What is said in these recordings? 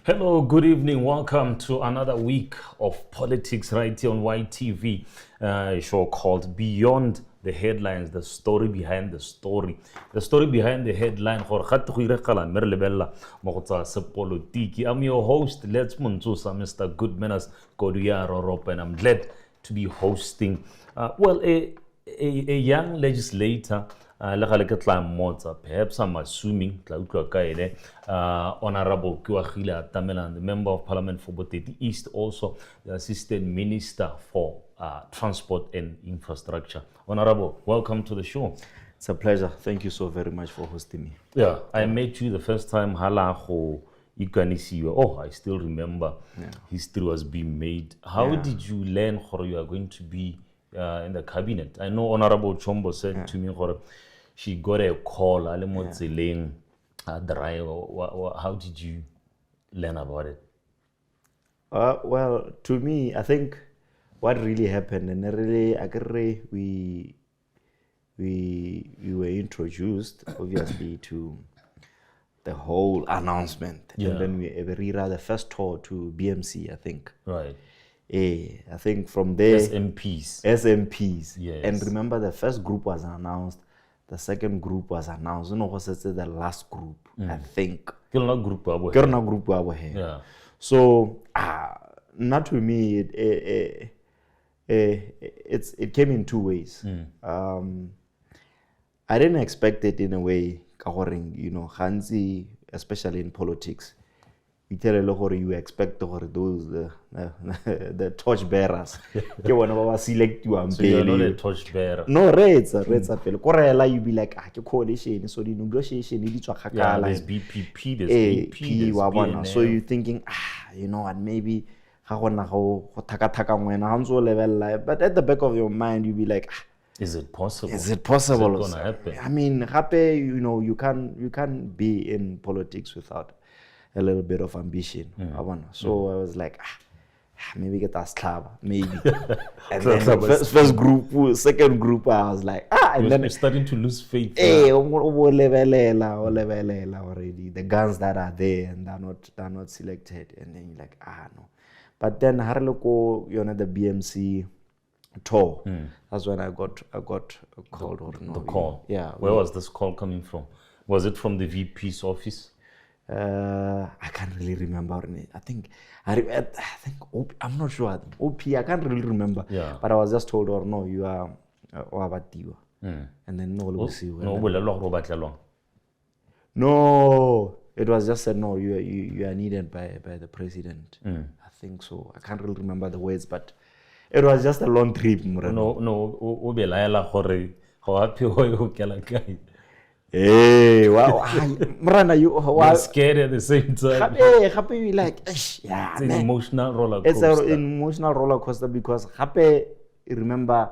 Hello, good evening. Welcome to another week of politics right here on YTV, a show called Beyond the Headlines, the story behind the story. The story behind the headline. I'm your host, Let's Munzusa, Mr. Good Manners, Koduyaro, and I'm glad to be hosting, a young legislator. Perhaps I'm assuming Honorable Keoagile Atamelang, the Member of Parliament for Boteti East, also the Assistant Minister for Transport and Infrastructure. Honorable, welcome to the show. It's a pleasure. Thank you so very much for hosting me. Yeah, I met you the first time. Oh, I still remember. History was being made. How did you learn how you are going to be in the cabinet? I know Honorable Chombo said to me, she got a call. How did you learn about it? Well, to me, I think what really happened, and really, we were introduced, obviously, to the whole announcement, and then we read the first tour to BMC, I think. Right. I think from there, SMPs. Yes. And remember, the first group was announced. The second group was announced. You know what's the last group? I think. Kirna group. Yeah. So, not to me, it came in two ways. I didn't expect it in a way. You know, Hansi, especially in politics, you expect those the torch bearers. Select you. So you're not a torch bearer. No, rates Corella, you be like coalition, so the negotiation there's BPP, there's AP, there's PNL. So you're thinking, you know what, maybe but at the back of your mind you be like, is it possible? Is it possible? Is it gonna happen? I mean, you know, you can't be in politics without a little bit of ambition. So I was like, maybe get us club, maybe. And then first group, second group, I was like, and then you're starting to lose faith. Already the guns that are there and they're not selected, and then you're like, no. But then Harloko, you know, the BMC tour. That's when I got called. The call. Yeah. Where was this call coming from? Was it from the VP's office? I can't really remember. I think I'm not sure. OP, I can't really remember. Yeah. But I was just told, or no, you are Oabatiwa. And then no, we'll see. No, it was just said no. You are needed by the president. I think so. I can't really remember the words, but it was just a long trip. Hey, wow. Mrana, you're scared at the same time. Happy, you like, yeah, it's an emotional roller coaster. It's an emotional roller coaster because happy, remember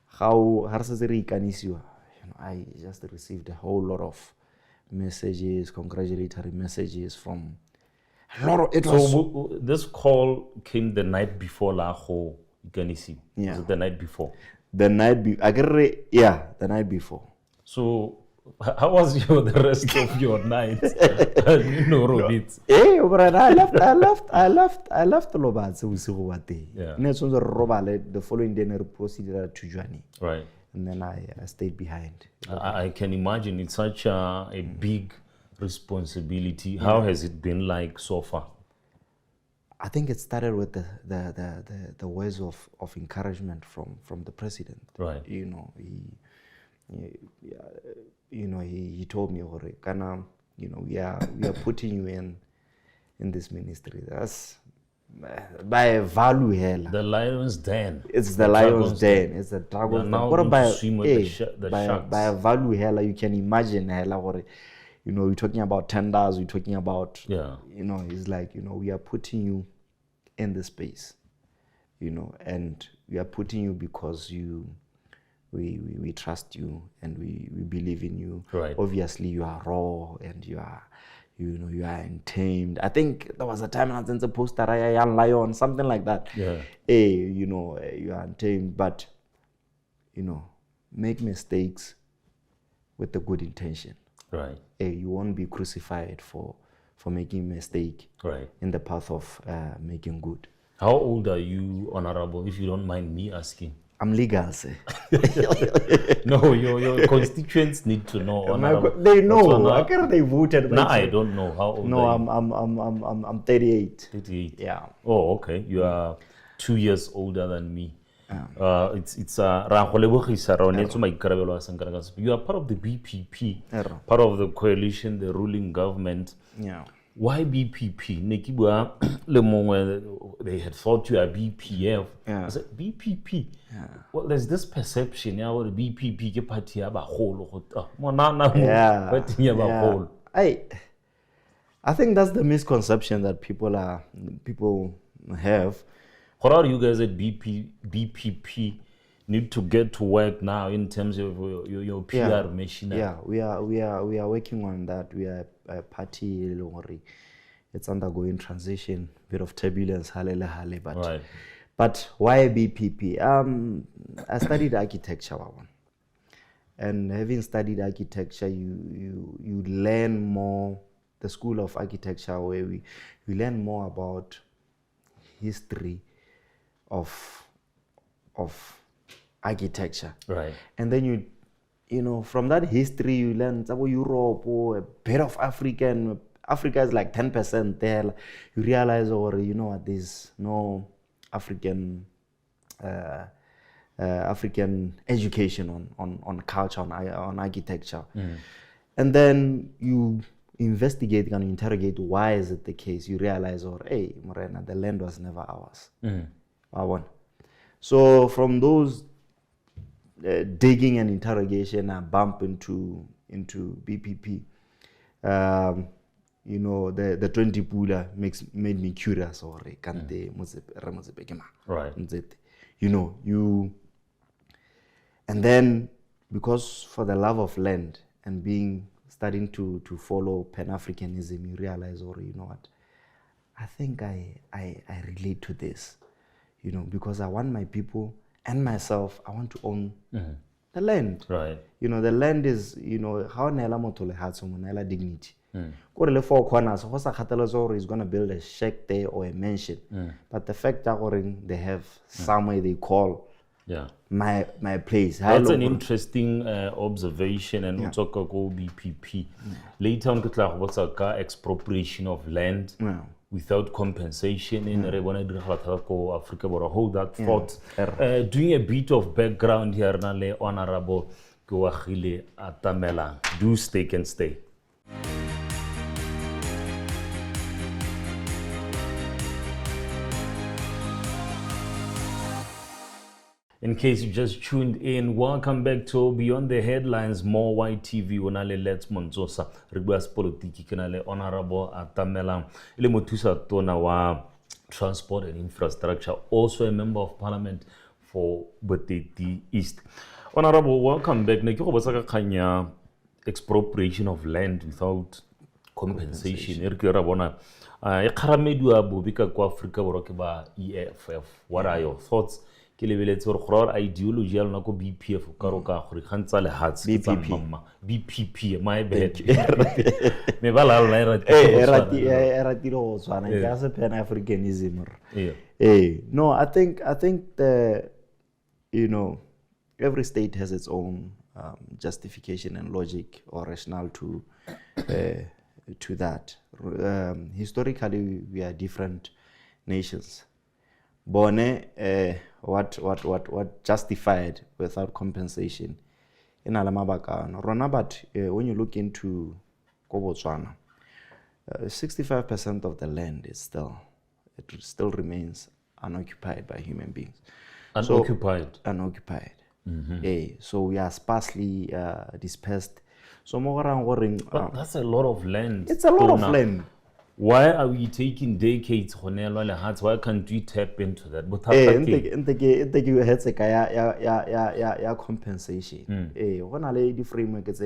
how I just received a whole lot of messages, congratulatory messages from a lot of. So this call came the night before Laho Ikanisi. Yeah. Was it the night before? The night before. So how was the rest of your night? Robit. I left Lobatse. Yeah. The following day I proceeded to Johnny. Right. And then I stayed behind. I can imagine it's such a big responsibility. How has it been like so far? I think it started with the words of encouragement from the president. Right. You know, he told me, Kana, you know, we are putting you in this ministry. That's by a value hell. The lion's den. It's the lion's den. It's the dragon's den. What about by a value hell? You can imagine hell. You know, you're talking about tenders. You're talking about. Yeah. You know, it's like, you know, we are putting you in the space. You know, and we are putting you because we trust you and we believe in you. Right. Obviously, you are raw and you are untamed. I think there was a time I was poster a young lion, something like that. Yeah. You know, you are untamed, but you know, make mistakes with a good intention. Right. You won't be crucified for making mistake Right. in the path of making good. How old are you, Honorable, if you don't mind me asking? I'm legal, sir. No, your constituents need to know, Honorable. They know. Botswana- I can't they voted. No, I don't know. How old No, are you? I'm 38. 38. Yeah. Oh, okay. You are 2 years older than me. It's ra go lebogisa ra o neetse maikarabelo a Sankara ka sepe. You are part of the BPP, part of the coalition, the ruling government. Yeah. Why BPP? Ne ke bua le mongwe, they had thought you are BPF. Yeah. I said BPP. Well, there's this perception ya gore BPP ke party ya bagolo go monana mo party ya bagolo. I think that's the misconception that people have. How are you guys at BPP need to get to work now in terms of your PR machinery? Yeah, we are working on that. We are a party, it's undergoing transition, bit of turbulence, but Right. But why BPP? I studied architecture, and having studied architecture, you learn more. The school of architecture, where we learn more about history of architecture, Right. and then you know from that history you learn about Europe or a bit of Africa is like 10% there. You realize, or you know what, there's no African education on culture, on architecture. And then you investigate and interrogate why is it the case. You realize, or hey, Morena, the land was never ours. So from those digging and interrogation, I bump into BPP. You know, the 20 pula made me curious, or Right. you know, and then because for the love of land and starting to follow Pan-Africanism, you realize, or you know what, I think I relate to this, you know, because I want my people and myself, I want to own the land. Right. You know, the land is, you know, how nela motho le hatso mo nela dignity. Kore le four corners, ho sa kgathaletse is going to build a shack there or a mansion. But the fact that they have somewhere they call my place. That's an interesting observation, and we'll talk about BPP. Later on, what's a expropriation of land without compensation in Africa, but hold that thought. Doing a bit of background here, Honorable Keoagile Atamelang. Do stay and stay. In case you just tuned in, welcome back to Beyond the Headlines, more YTV. Onale Let's Monzosa, Riguas Politiki, Kenale Honorable Atamelang, Ile Motusa Tona wa Transport and Infrastructure, also a member of Parliament for Boteti East. Honorable, welcome back. Nekiko basaka kanya expropriation of land without compensation. Erkira bona ekharamedwa bobika kwa Africa boroke ba EFF. What are your thoughts? Ke lebeletse gore gore ideology ya lona ko BPF ka ro ka gore gantsa le hats BPP my bad me ba la lona ratile go tswana ke se Pan-Africanism. No, I think you know, every state has its own justification and logic or rationale to that. Historically, we are different nations. Bone, what justified without compensation in Alamabaka Rona, but when you look into Botswana, 65% of the land is still remains unoccupied by human beings. Unoccupied. So we are sparsely dispersed. So but that's a lot of land. It's a lot of land. Why are we taking decades? Why can't we tap into that? But compensation. When I lay the framework, it's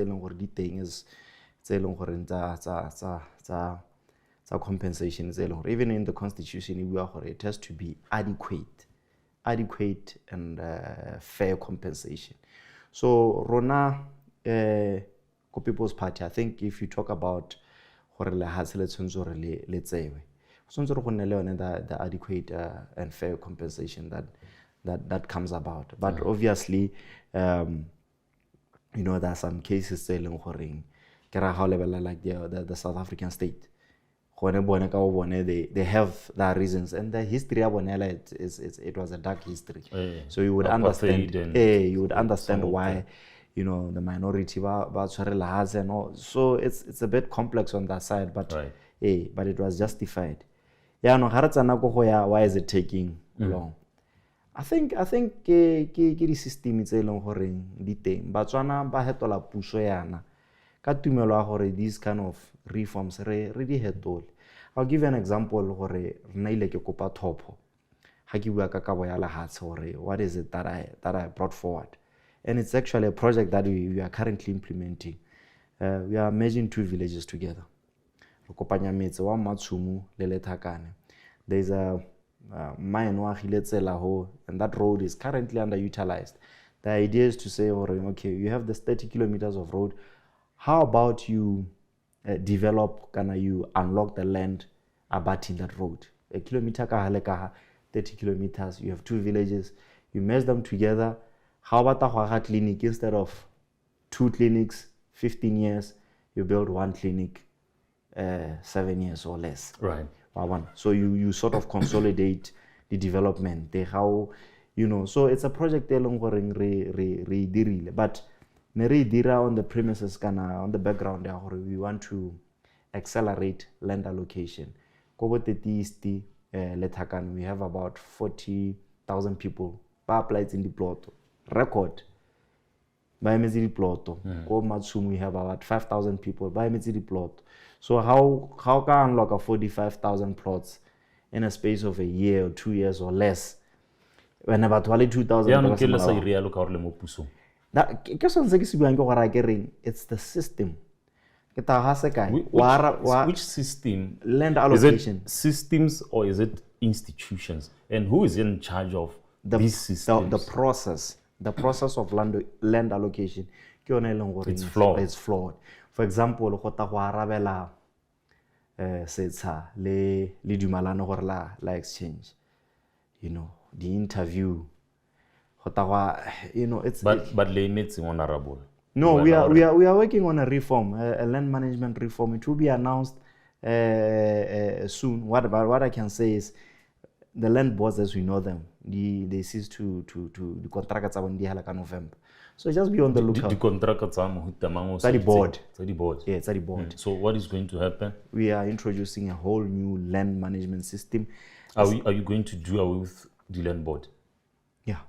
compensation. Even in the constitution, it has to be adequate and fair compensation. So Rona, People's Party, I think if you talk about gore lehatshe le tshwanetse gore le tsewe go tshwanetse gore go nne le yone the adequate and fair compensation that comes about. But obviously you know, there are some cases tse leng goreng ke ra ga lebella like the South African state they have their reasons, and the history of it was a dark history. So you would understand why, you know, the minority and all. So it's a bit complex on that side, but but it was justified. Yeah, no, why is it taking long? I think ke di system tse leng goreng di teng. Batswana ba hetola puso yana ka tumelo ya gore these kind of reforms re di hetole. I'll give you an example gore rena ile ke kopa thopo ha ke bua ka kabo ya lehatshe gore what is it that I brought forward, and it's actually a project that we are currently implementing. We are merging 2 villages together. Re kopanya metse wa Matshumu le Lethakane. There's a mine wa Khiletsela ho, and that road is currently underutilized. The idea is to say, okay, you have this 30 kilometers of road. How about you develop, you unlock the land abutting that road? A kilometer ka 30 kilometers, you have 2 villages, you merge them together. How about a clinic? Instead of 2 clinics, 15 years, you build 1 clinic, 7 years or less. Right. So you sort of consolidate the development. How, you know, so it's a project but on the premises on the background we want to accelerate land allocation. Letakan, we have about 40,000 people applied in the plot record by the plot. Matsum, we have about 5,000 people by the plot. So how can unlock a 45,000 plots in a space of a year or 2 years or less? When about 22,000 it's the system. Which system? Land allocation. Is it systems or is it institutions? And who is in charge of these systems? The process of land allocation. It's flawed. It's flawed. For example, le dumalano gore la exchange. You know, the interview. You know, it's but it's honorable. No, we are working on a reform, a land management reform. It will be announced soon. What I can say is the land boards as we know them, they cease to the contracts on the November. So just be on the lookout. The contracts are the board. The board. Yeah, it's at the board. So what is going to happen? We are introducing a whole new land management system. Are you going to do away with the land board? Yeah.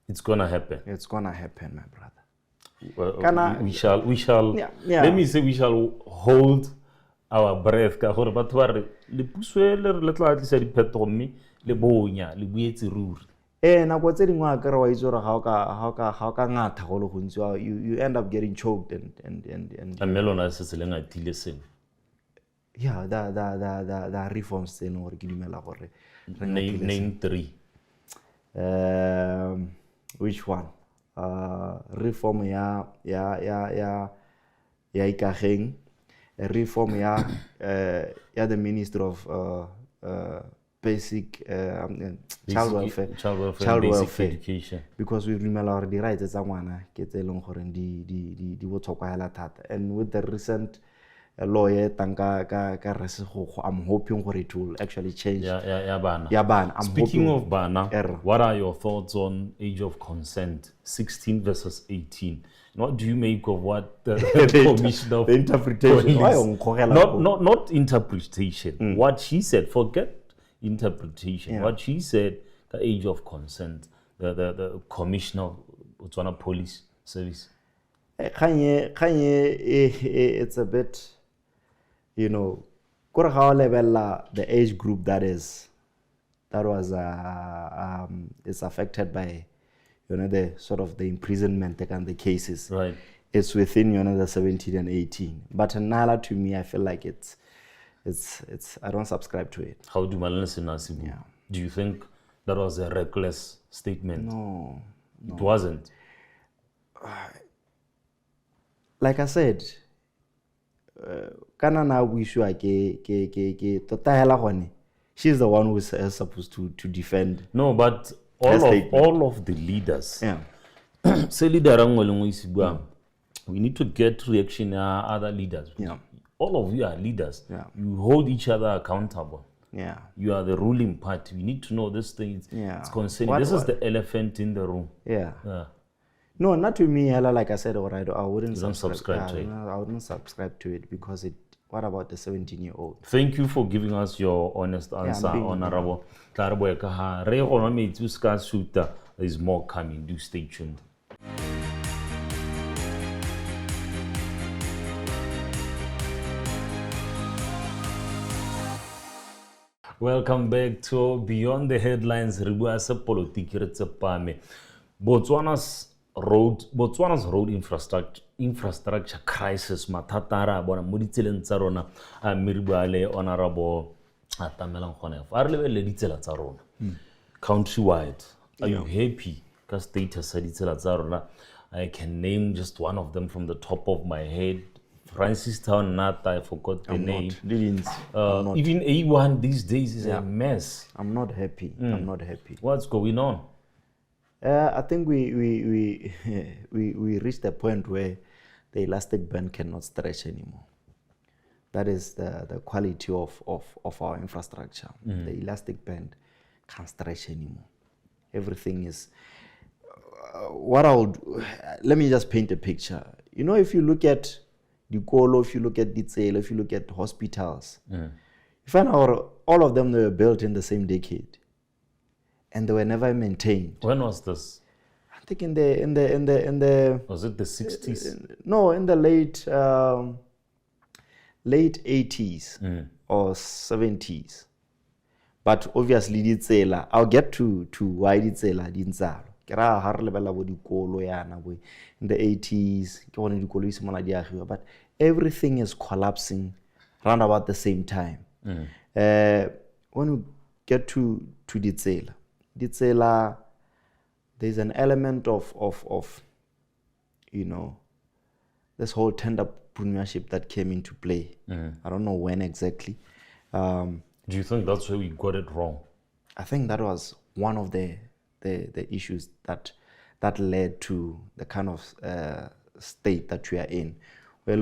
It's gonna happen. It's gonna happen, my brother. Well, we shall. Yeah. Let me say we shall hold our breath. Ka gore batho ba re le pusuele le tla tlisa diphetogo le bonya le buetse ruri. Nako tse dingwe a kere wa itse gore ga ka ngata go le gontsi you end up getting choked and melona se se le ngatile seng. Yeah, the reforms tse no gore ke dumela gore name 3. Which one? Reform ya 𝐁𝐞𝐲𝐽, reform ya the Minister of Basic Child Welfare, basic education. Because we remember the rights tsa ngwana ke tse leng gore di botlhokwa hela thata, and with the recent lawyer I'm hoping for it to actually change. Bana. Speaking of Bana, what are your thoughts on age of consent, 16 versus 18? What do you make of what the commissioner of the interpretation? Not interpretation. What she said, forget interpretation. Yeah. What she said, the age of consent, the commissioner of Botswana Police Service. It's a bit, you know, the age group that was is affected by, you know, the sort of the imprisonment and the cases. Right. It's within, you know, the 17 and 18. But Nala, to me, I feel like it's I don't subscribe to it. How do Malanasi? Yeah. Do you think that was a reckless statement? No. It wasn't. Like I said, kana na buishwa ke tota hela gone. She's the one who's supposed to defend. No, but all of the leaders. Yeah. Say leader we need to get reaction other leaders. Yeah. All of you are leaders. Yeah. You hold each other accountable. Yeah. You are the ruling party. We need to know this thing. Yeah. It's concerning. This is the elephant in the room. Yeah. Yeah. No, not to me, hella, like I said, alright, I wouldn't subscribe to it. No, I wouldn't subscribe to it because what about the 17-year-old? Thank you for giving us your honest answer, Honorable. There's more coming. Do stay tuned. Welcome back to Beyond the Headlines. Botswana's road infrastructure crisis matatara bona mo ditseleng tsa rona miribale Honorable Atamelang khone fa re lebelle ditsela tsa rona countrywide. Are you happy ka status sa ditsela tsa rona? I can name just one of them from the top of my head. Francistown Nata, I forgot the name. Even A1 these days is a mess. I'm not happy. I'm not happy. What's going on? I think we reached a point where the elastic band cannot stretch anymore. That is the quality of our infrastructure. The elastic band can't stretch anymore. Everything is let me just paint a picture. You know, if you look at Dikolo, if you look at Ditsela, if you look at hospitals, you find out all of them, they were built in the same decade. And they were never maintained. When was this? I think in the was it the 60s? No, in the late 80s or 70s. But obviously Ditsela, I'll get to why Ditsela Dinzalo. In the 80s, but everything is collapsing around about the same time. When we get to Ditsela, there's an element of you know, this whole entrepreneurship that came into play. I don't know when exactly. Do you think that's where we got it wrong? I think that was one of the issues that led to the kind of state that we are in, where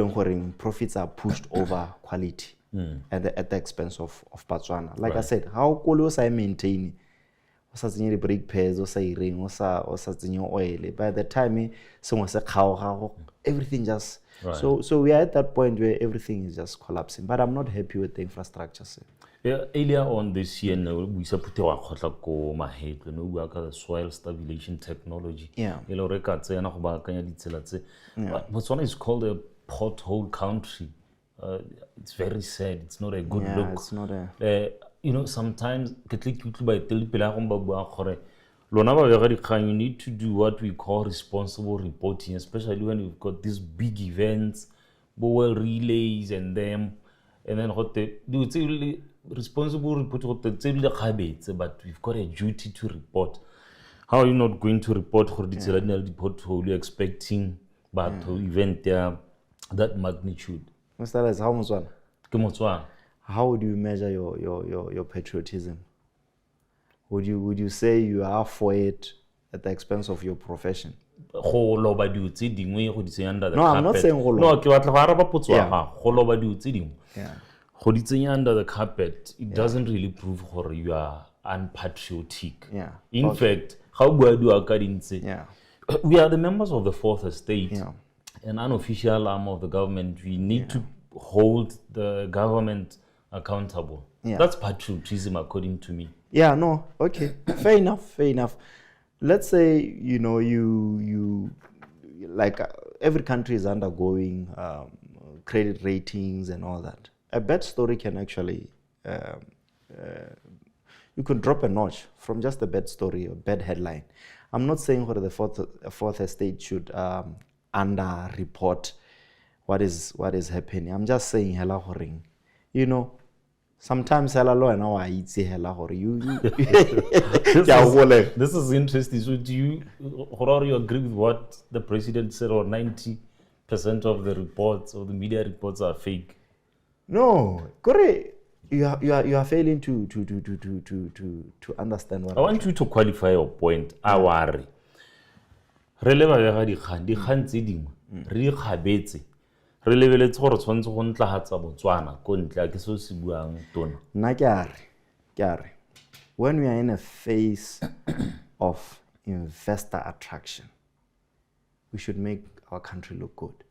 profits are pushed over quality at the expense of Batswana. Like I said, how Kolo I maintain the brake pads or oil. By the time everything just so we are at that point where everything is just collapsing. But I'm not happy with the infrastructure. Yeah, earlier on this year, we put the soil stabilization technology. Botswana is called a pothole country. It's very sad. It's not a good look. It's not a. You know, sometimes you need to do what we call responsible reporting, especially when you've got these big events, well relays, and then responsible report, but we've got a duty to report. How are you not going to report for the pothole? You're expecting but to event that magnitude. Mr. Les, how would you measure your patriotism? Would you say you are for it at the expense of your profession? No, I'm not saying under the carpet, it doesn't really prove you are unpatriotic. In fact, how we are the members of the fourth estate, an unofficial arm of the government. We need to hold the government accountable. That's patriotism, according to me. Okay. Fair enough. Let's say, you know, you like every country is undergoing credit ratings and all that. A bad story can actually you can drop a notch from just a bad story or bad headline. I'm not saying whether the fourth estate should under-report what is happening. I'm just saying hela horing. You know, sometimes hela lo and I eat hela horing. This is interesting. So do you agree with what the president said on 90 of the reports or the media reports are fake. No, Kore, you are failing to understand what I want you to qualify your point. I worry. Re le ba bega dikgang tse dingwe re di kgabetse re lebeletse gore tshwanetse go ntlagatsa Botswana ko ntle ke se se buang tona. Nna ke a re when we are in a phase of investor attraction, we should make our country look good.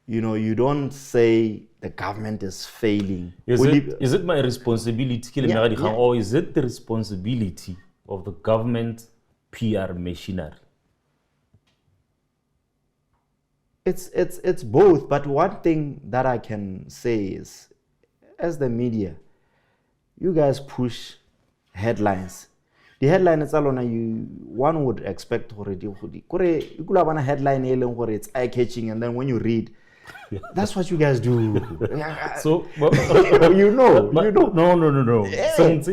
You know, you don't say the government is failing. Is it my responsibility, or is it the responsibility of the government PR machinery? It's both, but one thing that I can say is, as the media, you guys push headlines. The headline is alone, one would expect already. You could have a headline it's eye-catching, and then when you read, that's what you guys do. So you know. No. Yeah. That's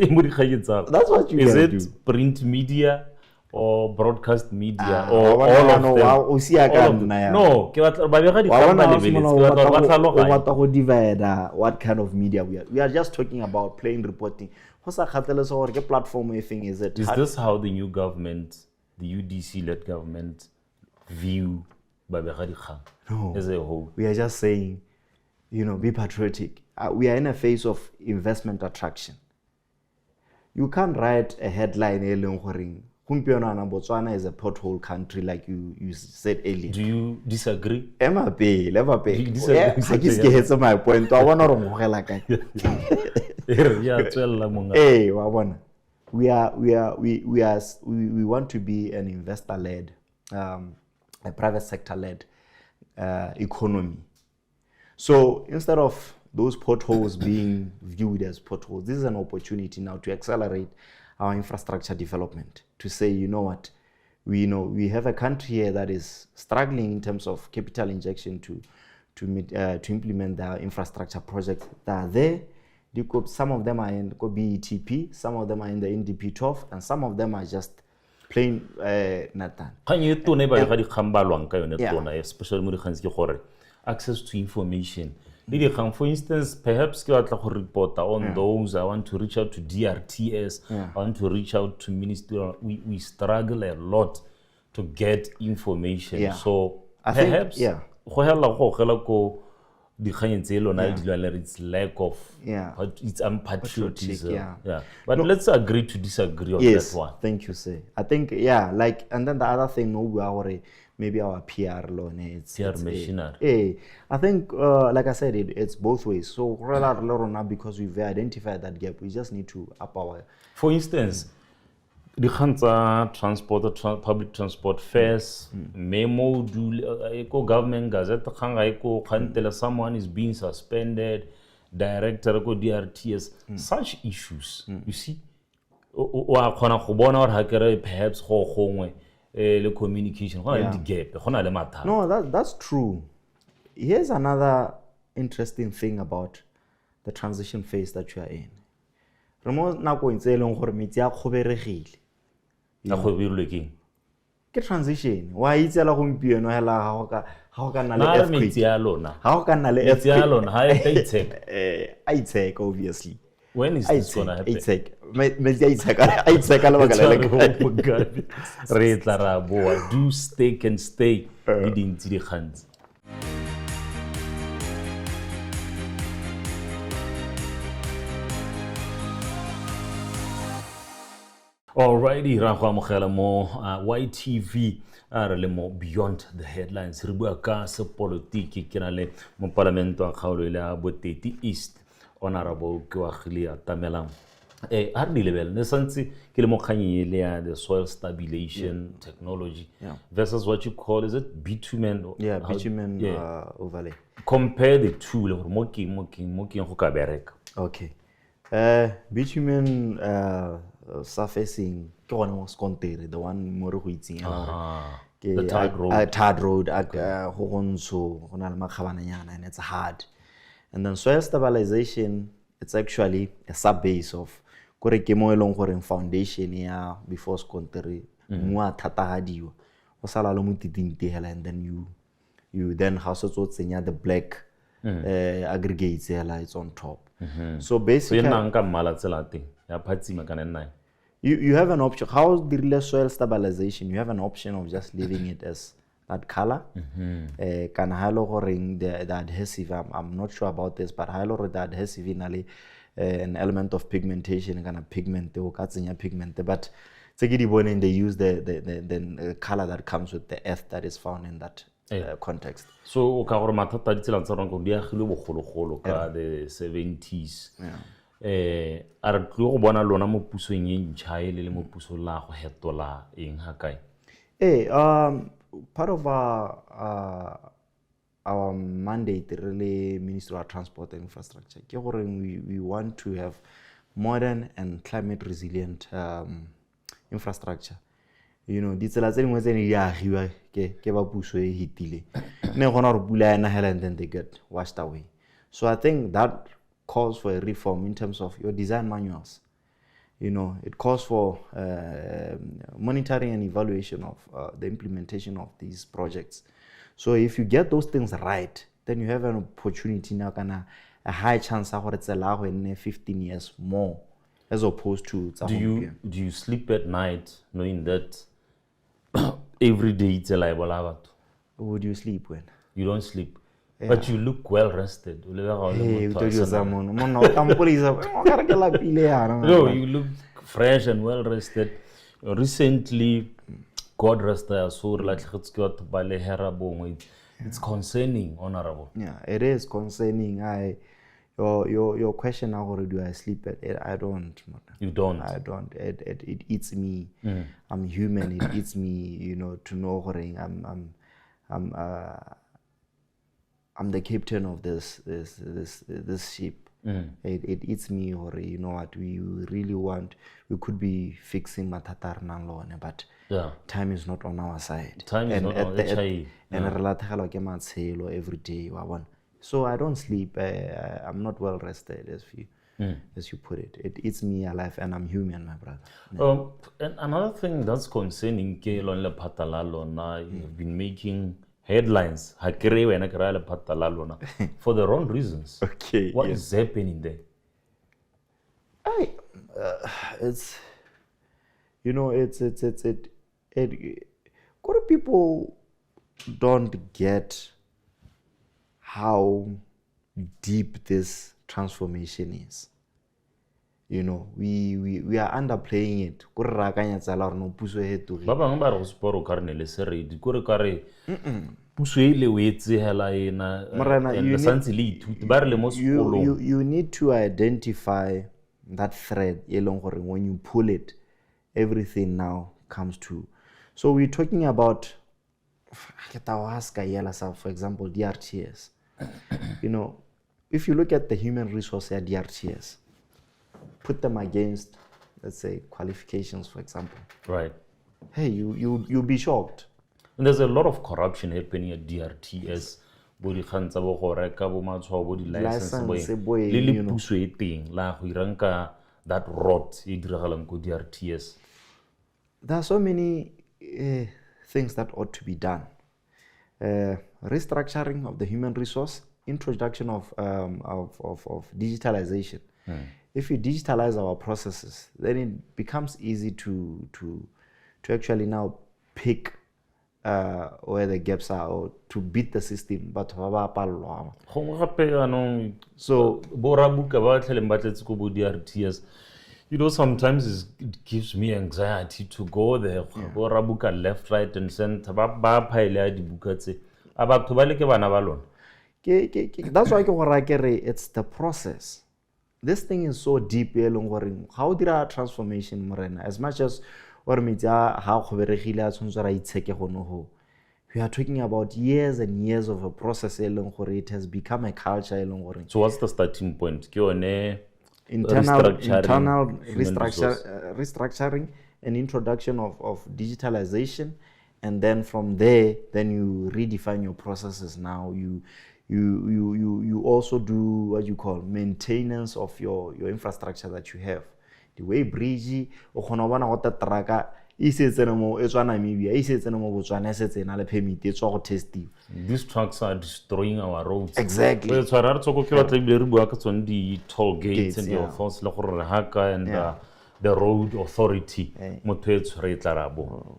what you guys do. Is it print media or broadcast media or all of them? No, what kind of media we are just talking about plain reporting. Platform is it? Is this how the new government, the UDC-led government, view No, as a whole? We are just saying, be patriotic. We are in a phase of investment attraction. You can't write a headline Botswana is a pothole country, like you said earlier. Do you disagree? Do you disagree? Yeah, my point. I want to Hey, we want to be an investor-led, a private sector-led economy. So instead of those potholes being viewed as potholes, this is an opportunity now to accelerate our infrastructure development. To say, you know what, we have a country here that is struggling in terms of capital injection to implement their infrastructure projects that are there. Some of them are in BETP, some of them are in the NDP 12, and some of them are just plain Nathan. Especially access to information. For instance, perhaps report on those. I want to reach out to DRTS. I want to reach out to Ministry. We struggle a lot to get information. So perhaps it's lack of it's unpatriotism. But let's agree to disagree on that one. Thank you, sir. I think and then the other thing maybe our PR loan. It's machinery. I think like I said, it's both ways. So because we've identified that gap, we just need to up our. For instance, the transport, public transport fares, memo, government gazette, someone is being suspended, director, DRTS, such issues, you see, perhaps the communication, gap. No, that's true. Here's another interesting thing about the transition phase that you are in. Transition. Why is it obviously. When is this going to happen? Do steak and stay leading to the hands. Alrighty, YTV mo beyond the headlines. Ribuaka se politiki kinale mo parlamento a kgaolo la Boteti East. Honorable Keoagile Atamelang. Hardly level. Nesansi ke le mokganyi le the soil stabilization technology versus what you call, is it bitumen? Bitumen overlay. Compare the two. Okay. Bitumen surfacing the one more the tarred road and it's hard. And then soil stabilization, it's actually a sub-base of foundation before sconteri and then you then house the black aggregates it's on top. So basically you have an option. How the soil stabilization, you have an option of just leaving it as that color. The adhesive, I'm not sure about this, but the adhesive in an element of pigmentation, kind of pigment, pigment, but they use the color that comes with the earth that is found in that context. So the 70s. A re tlo go bona lona mo pusong e ntšha e le mo puso la go hetola eng ha kae? Part of our mandate really Ministry of Transport and Infrastructure we want to have modern and climate resilient infrastructure. You know, ditsela tse dingwe tse di agiwa ke ba puso e hitile ne gona re pula ena hela and then they get washed away. So I think that calls for a reform in terms of your design manuals. You know, it calls for monitoring and evaluation of the implementation of these projects. So if you get those things right, then you have an opportunity now, a high chance of it's allowed in 15 years more, as opposed to. Do you sleep at night knowing that every day it's a liable? Would you sleep when? You don't sleep. Yeah. But you look well rested. No, you look fresh and well rested. Recently, God rest their soul, it's concerning, Honorable. Yeah, it is concerning. Your question now, do I sleep at it? I don't. You don't? I don't. It eats me. I'm human. It eats me, you know, to know I'm the captain of this ship. It eats me, or you know what we really want. We could be fixing matatar nanglone, but time is not on our side. Time is not on HIE. And every day. So I don't sleep. I'm not well rested, as you put it. It eats me alive, and I'm human, my brother. And another thing that's concerning you've been making headlines for the wrong reasons. Okay. What is happening there? It's people don't get how deep this transformation is. You know, we are underplaying it. You need to identify that thread when you pull it, everything now comes to. So we're talking about, for example, DRTS. You know, if you look at the human resource at DRTS, put them against, let's say, qualifications, for example. Right. Hey, you'll be shocked. And there's a lot of corruption happening at DRTS. That rot DRTS. There are so many things that ought to be done. Restructuring of the human resource, introduction of digitalization. If you digitalize our processes, then it becomes easy to actually now pick where the gaps are, or to beat the system. But so you know, sometimes it gives me anxiety to go there. Left, right, and center. That's why it's the process. This thing is so deep. How did our transformation, as much as we are talking about years and years of a process. It has become a culture. So what's the starting point? Internal restructuring and introduction of digitalization, and then from there, then you redefine your processes. Now you also do what you call maintenance of your infrastructure that you have. The way bridge mo e tswa Namibia e setse mo Botswana e setse na le permit e tswa go testiwa. These trucks are destroying our roads. Exactly. So tsara re tsoko ke batla ibile re bua ka tsone di toll gates and the yeah. offense le gore re haka and the road authority motho e tshwere e tla rabo.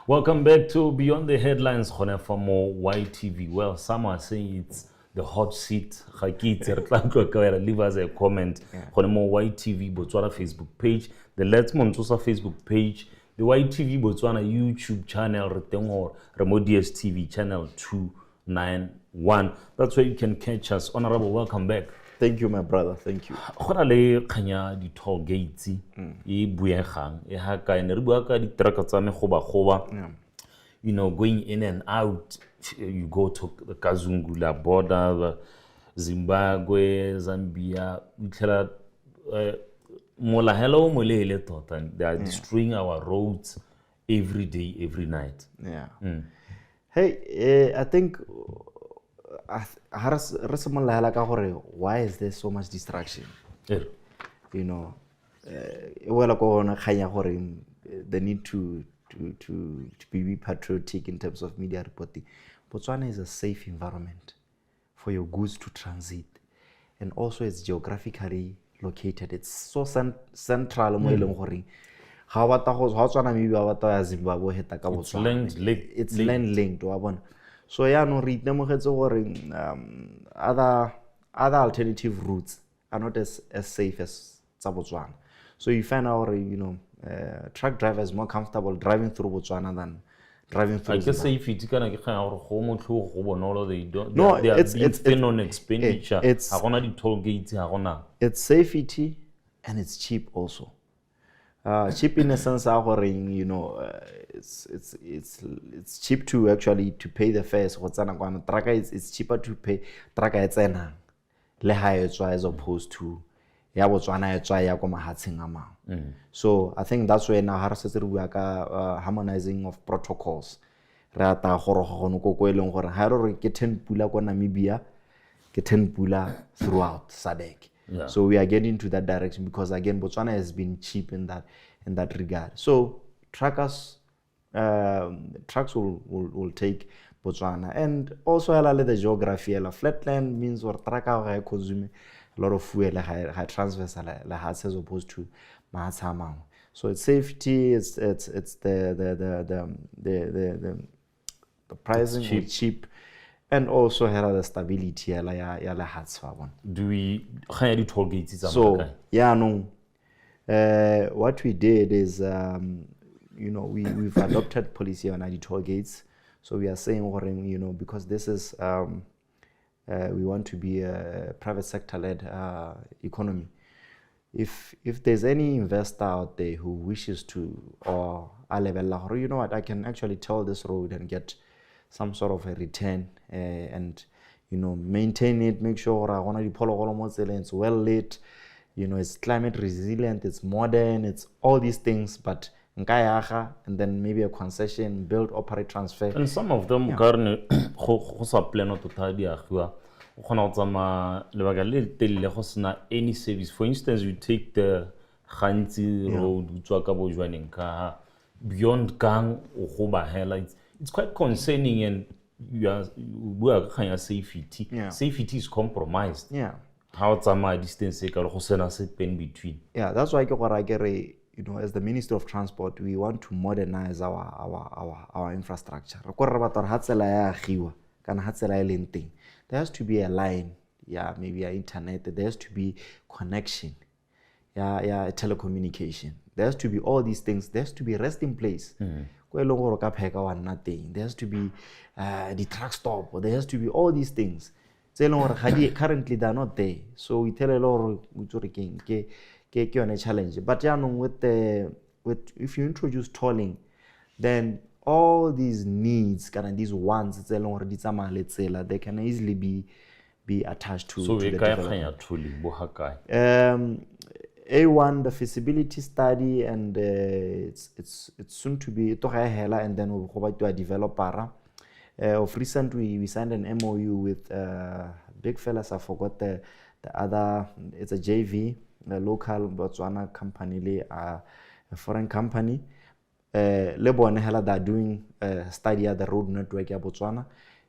Welcome back to Beyond the Headlines for more YTV. Well, some are saying it's the hot seat. Leave us a comment on more YTV Botswana Facebook page, the Let's Montosa Facebook page, the YTV Botswana YouTube channel, or Remote DSTV channel 291. That's where you can catch us. Honorable, welcome back. Thank you, my brother. Thank you. Go le khanya di toll gates e buegang e ha ka ene re bua ka di truck tsa me goba you know, going in and out. You go to the Kazungula border, Zimbabwe, Zambia, they are destroying our roads every day, every night. Yeah. Hey, I think why is there so much distraction? You know, the need to be patriotic in terms of media reporting. Botswana is a safe environment for your goods to transit, and also it's geographically located. It's so central. It's land linked. So yeah, no read other alternative routes are not as safe as Botswana. So you find out, you know, truck drivers more comfortable driving through Botswana than driving through. I guess if it's gonna get it's thin on expenditure. It's toll gates. It's safety and it's cheap also. Cheap in a sense, you know, it's cheap to actually to pay the fares. It's cheaper to pay as opposed to so I think that's where now harmonizing of protocols. Throughout SADC. Yeah. So we are getting to that direction because again Botswana has been cheap in that regard. So trucks will take Botswana, and also the geography. Flatland means or trucker consume a lot of fuel, high transfers as opposed to Mahatsamang. So it's safety, it's the pricing is cheap. And also the stability do we do toll gates? So yeah, no. What we did is you know, we've adopted policy on the toll gates. So we are saying, you know, because this is we want to be a private sector led economy. If there's any investor out there who wishes to or you know what, I can actually tell this road and get some sort of a return and, you know, maintain it, make sure it's well lit, you know, it's climate resilient, it's modern, it's all these things, but and then maybe a concession, build, operate, transfer. And some of them any service. For instance, you take the Khanti Road, beyond Gang or it's quite concerning, and we are kind of safety. Safety is compromised. How it's a distance between. Yeah, that's why I get you know, as the Minister of Transport, we want to modernize our infrastructure. There has to be a line, maybe an internet. There has to be connection, telecommunication. There has to be all these things. There has to be resting place. There has to be the truck stop. There has to be all these things. Currently, they are not there. So we tell a lot of a challenge. But if you introduce tolling, then all these needs, these wants, they can easily be attached to. So the development. A1, the feasibility study, and it's soon to be and then we'll go back to a developer. Of recent, we signed an MOU with big fellas. I forgot the other. It's a JV, a local Botswana company, a foreign company. Lebonehela, they're doing a study at the road network of Botswana.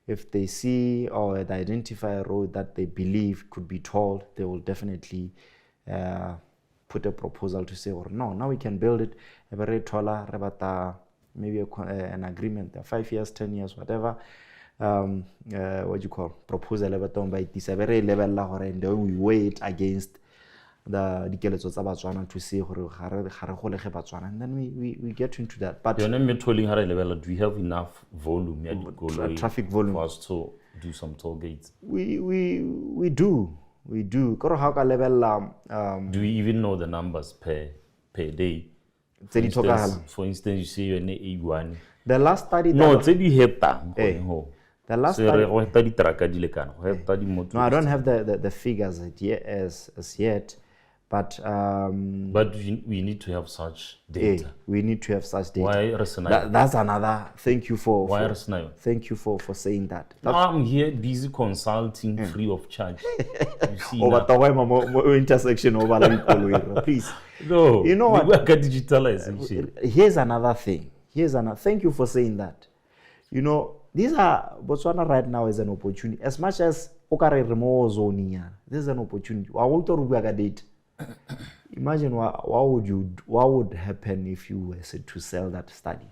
If they see or they identify a road that they believe could be tolled, they will definitely put a proposal to say, or no, now we can build it. Maybe an agreement, 5 years, 10 years, whatever. What you call proposal by this very level, and then we wait against the dikeletso tsa Batswana to see and then we get into that. But do we have enough volume, traffic volume for us to do some toll gates? We do. Do we even know the numbers per day? For instance, you say you're in A1. The last study the last study, no, I don't have the figures as yet, but we need to have such data. We need to have such data. Why that's another. Thank you for thank you for saying that. I'm here busy consulting free of charge. You see intersection over please. No, you know what? Digitalization. Here's another thing. Thank you for saying that. You know, these are Botswana right now is an opportunity. As much as this is an opportunity. Imagine what would happen if you were to sell that study.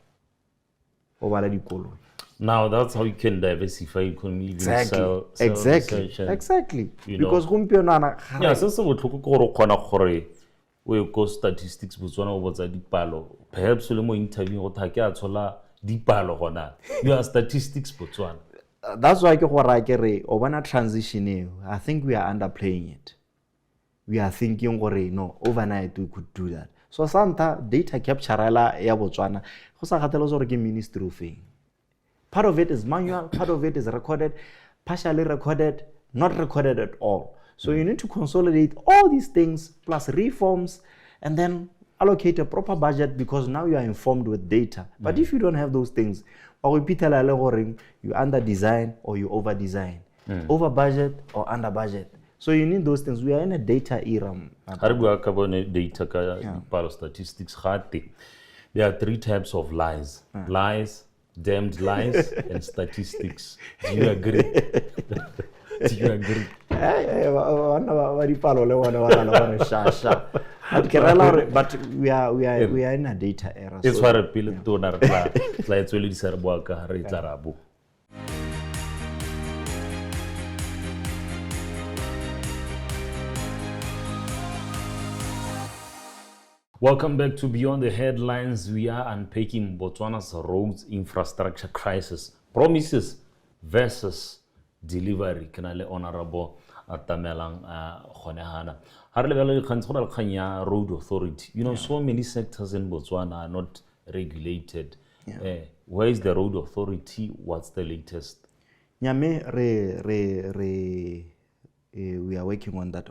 Now that's how you can diversify economy. Exactly. Because we go statistics Botswana over dipalo. Perhaps we more interview or take a sola dipalo hona. You are statistics Botswana. That's why I transition. I think we are underplaying it. We are thinking no, overnight we could do that. So Santa data capture ya Botswana. Ministry of thing. Part of it is manual, part of it is recorded, partially recorded, not recorded at all. So you need to consolidate all these things plus reforms and then allocate a proper budget because now you are informed with data. But if you don't have those things, you under design or you over design, over budget or under budget. So you need those things. We are in a data era. Data statistics. There are 3 types of lies. Lies, damned lies, and statistics. Do you agree? Do you agree? But we are in a data era. It's what Welcome back to Beyond the Headlines. We are unpacking Botswana's roads infrastructure crisis. Promises versus delivery. Kanale Honorable Atamelang Khonehana. Road Authority. You know, so many sectors in Botswana are not regulated. Where is the road authority? What's the latest? Nyame we are working on that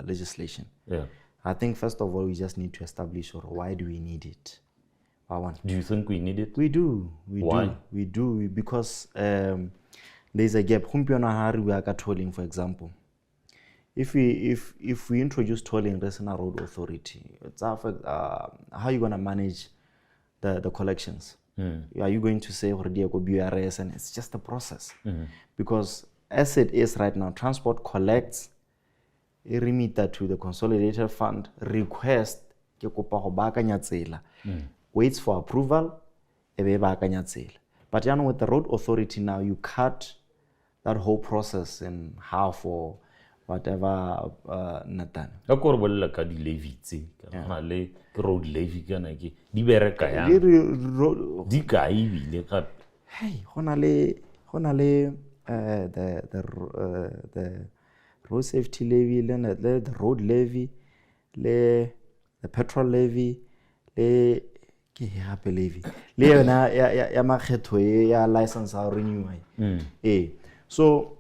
legislation. Yeah. I think first of all we just need to establish why do we need it. Do you think we need it? We do. Why? We do because there's a gap. We are tolling, for example. If we introduce tolling, there's a road authority. It's how are you going to manage the collections? Are you going to say BRS and it's just a process? Because as it is right now, transport collects, remit that to the consolidated fund, request waits for approval, but with the road authority now, you cut that whole process in half or whatever. Nathan. Road levy the road safety levy, the road levy, the petrol levy, levy ya license renew. So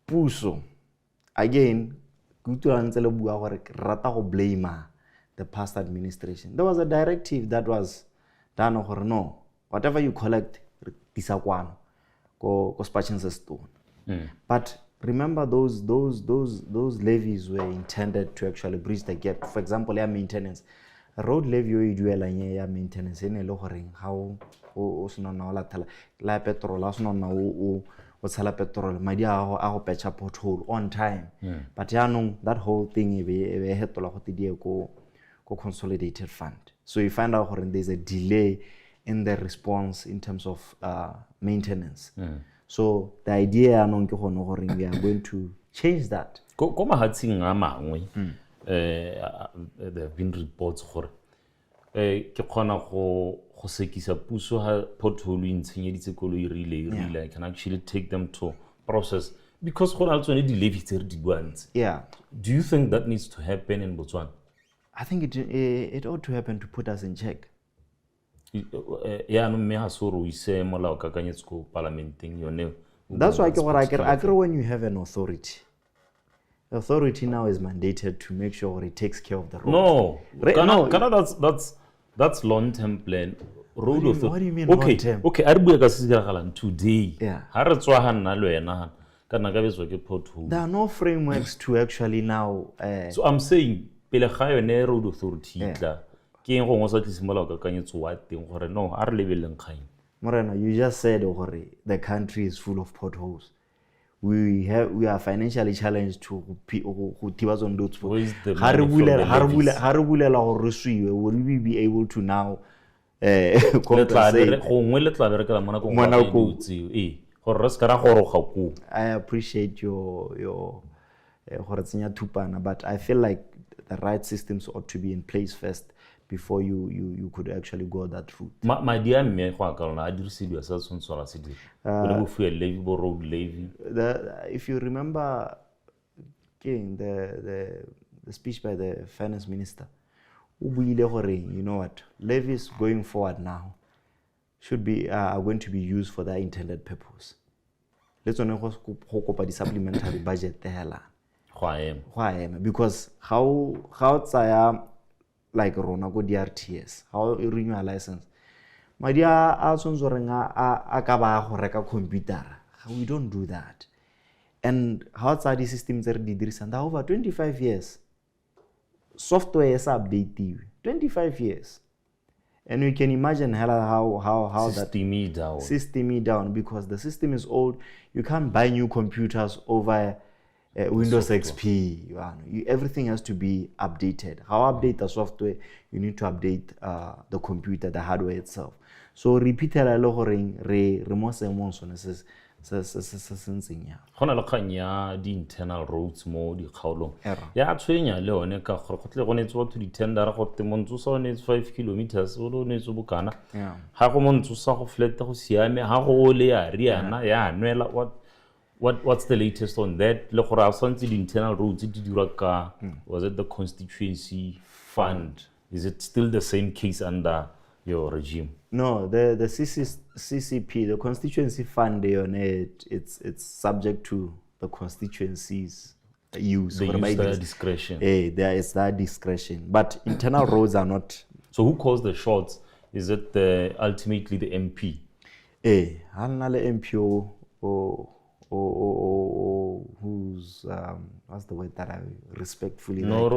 puso again blame the past administration. There was a directive that was done no, whatever you collect ko spatching se stone. But remember those levies were intended to actually bridge the gap. For example, maintenance. Road levy o duela ya maintenance ene le goreng ha o sona na la thala la petrol a sona na o tsala petrol madi a go patcha pothole on time. But that whole thing e be hetola go tidie ko consolidated fund. So you find out there's a delay in the response in terms of maintenance. So the idea we are going to change that. There have been reports gore ke khona go sekisa puso ha pothole intshenyeditse koloi rile I can actually take them to process because go also need the levy tse re di buantse. Do you think that needs to happen in Botswana? I think it ought to happen to put us in check. No me ha so ro ise molao kakanyetso ko parliamenting yone. That's why I agree when you have an authority. The authority now is mandated to make sure it takes care of the roads. That's long-term plan. What do you mean long-term? Okay, I rebuya ka se diragalang today. Ha re tswa ha nna le wena kana ka bezwa ke pothole. There are no frameworks to actually now So I'm saying pele ga yone road authority tla ke eng go ngosa tlisimolao ka kanyetso wa teng gore no a re lebeleng kgang. Morena, you just said the country is full of potholes. We are financially challenged to tiba on those. Will we be able to now compensate? I appreciate your but I feel like the right systems ought to be in place first before you could actually go that route. My dear me, I do see yourself on Solar City. Road levy. If you remember, King, the speech by the finance minister, you know what, levies going forward now should be are going to be used for their intended purpose. Let's only hope the supplementary budget there. Why? Because how like Rona go DRTS, how you renew a license. My dear, computer. We don't do that. And outside the systems are over 25 years. Software is updated 25 years. And we can imagine how that system is down because the system is old. You can't buy new computers over Windows XP. Everything has to be updated. How update the software? You need to update the computer, the hardware itself. So repeatedly, Hona le kanya di internal roads mo di kgaolong ya tshwenya le one ka gore go tle go netse batho di tender go te montso sa one 5 kilometers o lo netse bokana ha go montso sa go flat go siame ha go le ya riana ya nwela what's the latest on that le gore a santse di internal roads di dira ka was it the constituency fund? Is it still the same case under your regime? No, the CCP, the constituency fund on it, it's subject to the constituency's use. They use their discretion. There is that discretion. But internal roads are not. So who calls the shots? Is it ultimately the MP? MPO who's what's the word that I respectfully like?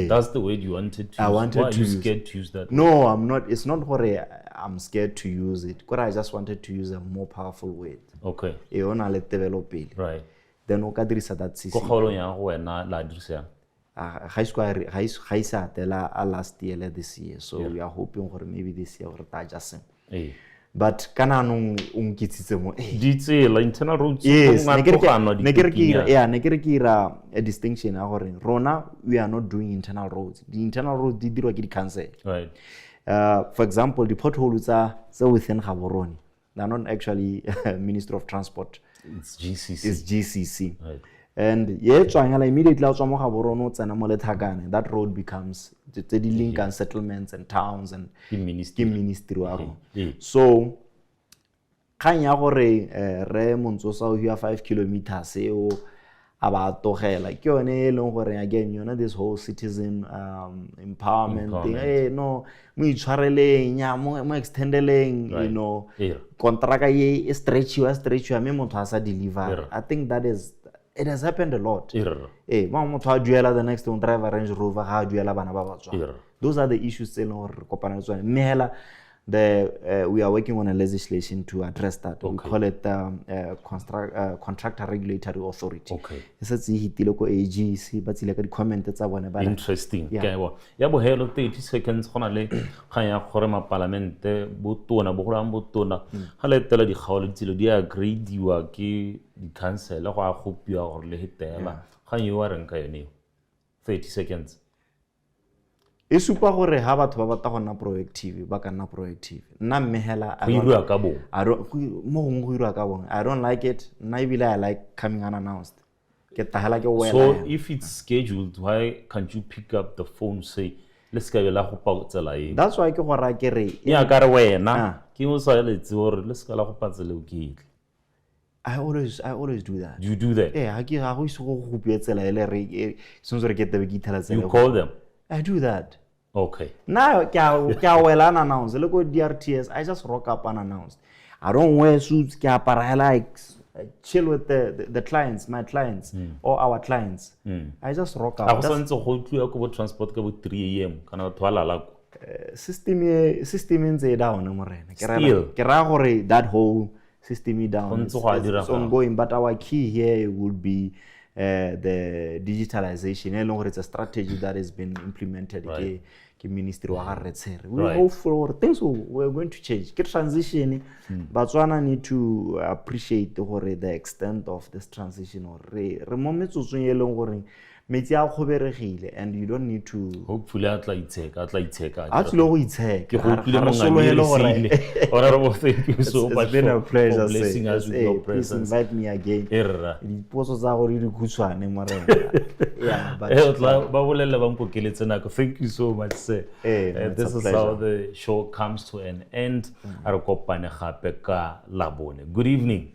That's the word you wanted to use. Why are you scared to use that? No, I'm not. It's not what I'm scared to use it. I just wanted to use a more powerful word. Okay. Right. Then okadrisa that CC. Last year, this year. So we are hoping for maybe this year or just. But kana nung unkitsitse mo detail internal roads yes negerikira a distinction rona we are not doing internal roads. The internal roads di dirwa ke di council, right? For example, the potholes are so within Gaborone. They're not actually Minister of Transport. It's GCC. Right. And immediately that road becomes the link and settlements and towns and ministry. So kanya gore re montso sa o 5 kilometers about togela ke yone e leng gore again this whole citizen empowerment thing no mo itshwareleng ya mo extendeleng contract ye stretch me motho a sa deliver. I think it has happened a lot. Motho a duela the next one driver Range Rover ha duela bana ba Batswana. Those are the issues tse leng gore kopana le tsone mme hela we are working on a legislation to address that. We call it Contractor Regulatory Authority. It's a hitile ko AGC ba tsile ka di comment tsa bone ba. Interesting. Ya bo hello 30 seconds gona le ga ya gore ma parliament botona bo golang botona ga le tela di kgaolo tsilo di agree diwa ke di council go a gopiwa gore le hitela ga yo wa reng ka yone 30 seconds. E supa gore ha batho ba bata go nna proactive ba ka nna proactive nna mmehela I don't like it nna ebile I like coming unannounced ke tahela ke wela. So if it's scheduled, why can't you pick up the phone say let's go la go patsela e? That's why ke go ra ke re ya ka re wena ke mo sa le tse gore let's go la go patsela o ke. I always do that. You do that? Ha ke ga go iso go gopietsela ele re sonzo re ke tebe ke ithala tsela. You call them? I do that. Okay. Now, kya unannounced. Look at DRTS. I just rock up unannounced. I don't wear suits. I like chill with the clients, my clients, or our clients. I just rock up. I was on to transport 3 a.m. Can I system in down. That whole system down. It's ongoing, but our key here would be the digitalization. It's a strategy that has been implemented. Right. Ministry we hope for things we're going to change. Get transition. Batswana need to appreciate the extent of this transition. And you don't need to. Hopefully, I'd like take. Thank you so much. It's been a pleasure. For blessing us with your presence. Please invite me again. Thank you so much, sir. This is how the show comes to an end. Good evening.